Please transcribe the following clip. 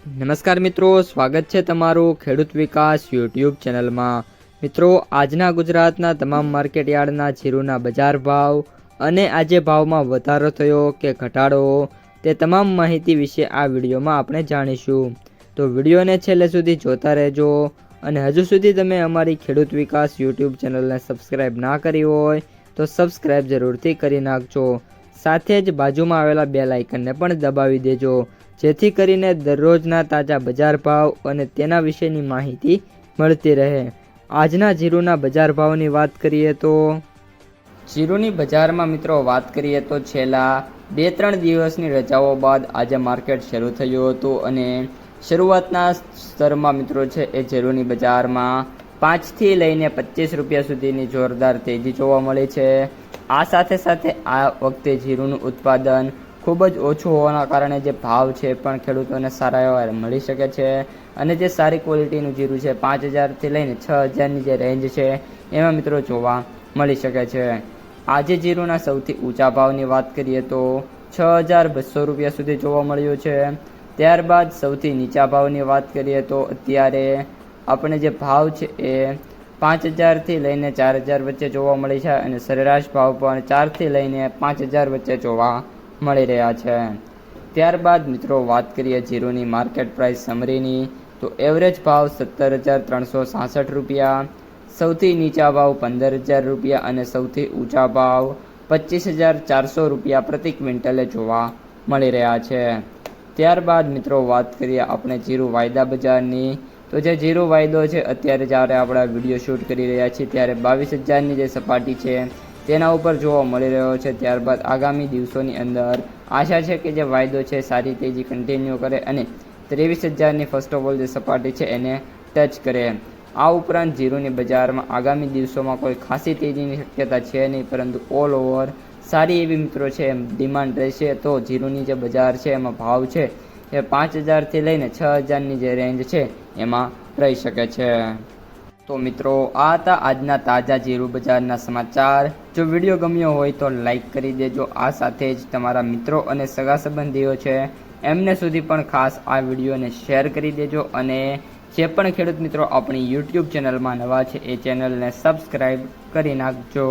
નમસ્કાર મિત્રો, સ્વાગત છે તમારું ખેડૂત વિકાસ યુટ્યુબ ચેનલમાં। મિત્રો, આજના ગુજરાતના તમામ માર્કેટયાર્ડના જીરુના બજાર ભાવ અને આજે ભાવમાં વધારો થયો કે ઘટાડો તે તમામ માહિતી વિશે આ વિડીયોમાં આપણે જાણીશું। તો વિડીયોને છેલ્લે સુધી જોતા રહેજો અને હજુ સુધી તમે અમારી ખેડૂત વિકાસ યુટ્યુબ ચેનલને સબસ્ક્રાઈબ ના કરી હોય તો સબસ્ક્રાઈબ જરૂરથી કરી નાખજો। સાથે જ બાજુમાં આવેલા બેલ આઇકનને પણ દબાવી દેજો, જેથી કરીને દરરોજના તાજા બજાર ભાવ અને તેના વિશેની માહિતી મળતી રહે। આજના જીરુના બજાર ભાવની વાત કરીએ તો જીરુની બજારમાં મિત્રો વાત કરીએ તો છેલ્લા 2-3 દિવસની રજાઓ બાદ આજે માર્કેટ શરૂ થયું હતું અને શરૂઆતના સ્તરમાં મિત્રો છે એ જીરુની બજારમાં 5 થી લઈને 25 રૂપિયા સુધીની જોરદાર તેજી જોવા મળી છે। આ સાથે સાથે આ વખતે જીરુનું ઉત્પાદન ખૂબ જ ઓછું હોવાના કારણે જે ભાવ છે પણ ખેડૂતોને સારા એવા મળી શકે છે અને જે સારી ક્વોલિટીનું જીરું છે 5000થી લઈને 6000ની જે રેન્જ છે એમાં મિત્રો જોવા મળી શકે છે। આજે જીરુના સૌથી ઊંચા ભાવની વાત કરીએ તો 6200 રૂપિયા સુધી જોવા મળ્યું છે। ત્યારબાદ સૌથી નીચા ભાવની વાત કરીએ તો અત્યારે આપણે જે ભાવ છે એ 5000થી લઈને 4000 વચ્ચે જોવા મળી છે અને સરેરાશ ભાવ પણ 4થી લઈને 5000 વચ્ચે જોવા મળી રહ્યા છે। ત્યારબાદ મિત્રો વાત કરીએ જીરુની માર્કેટ પ્રાઇસ સમરીની તો એવરેજ ભાવ 17366 રૂપિયા, સૌથી નીચા ભાવ 15000 રૂપિયા અને સૌથી ઊંચા ભાવ 25400 રૂપિયા પ્રતિ ક્વિન્ટલે જોવા મળી રહ્યા છે। ત્યારબાદ મિત્રો વાત કરીએ આપણે જીરુ વાયદા બજારની તો જે જીરુ વાયદો છે અત્યારે જ્યારે આપણે વિડીયો શૂટ કરી રહ્યા છીએ ત્યારે 22000ની જે સપાટી છે તેના ઉપર જોવા મળી રહ્યો છે। ત્યારબાદ આગામી દિવસોની અંદર આશા છે કે જે વાયદો છે સારી તેજી કન્ટિન્યુ કરે અને 23000ની ફર્સ્ટ ઓફ ઓલ જે સપાટી છે એને ટચ કરે। આ ઉપરાંત જીરુની બજારમાં આગામી દિવસોમાં કોઈ ખાસી તેજીની શક્યતા છે નહીં, પરંતુ ઓલ ઓવર સારી એવી મિત્રો છે એમ ડિમાન્ડ રહેશે તો જીરુની જે બજાર છે એમાં ભાવ છે એ 5000થી લઈને 6000ની જે રેન્જ છે એમાં રહી શકે છે। તો મિત્રો, આ હતા આજના તાજા જીરુ બજારના સમાચાર। જો વિડીયો ગમ્યો હોય તો લાઈક કરી દેજો। આ સાથે જ તમારા મિત્રો અને સગા સંબંધીઓ છે એમને સુધી પણ ખાસ આ વિડીયોને શેર કરી દેજો અને જે પણ ખેડૂત મિત્રો આપણી યુટ્યુબ ચેનલમાં નવા છે એ ચેનલને સબસ્ક્રાઈબ કરી નાખજો।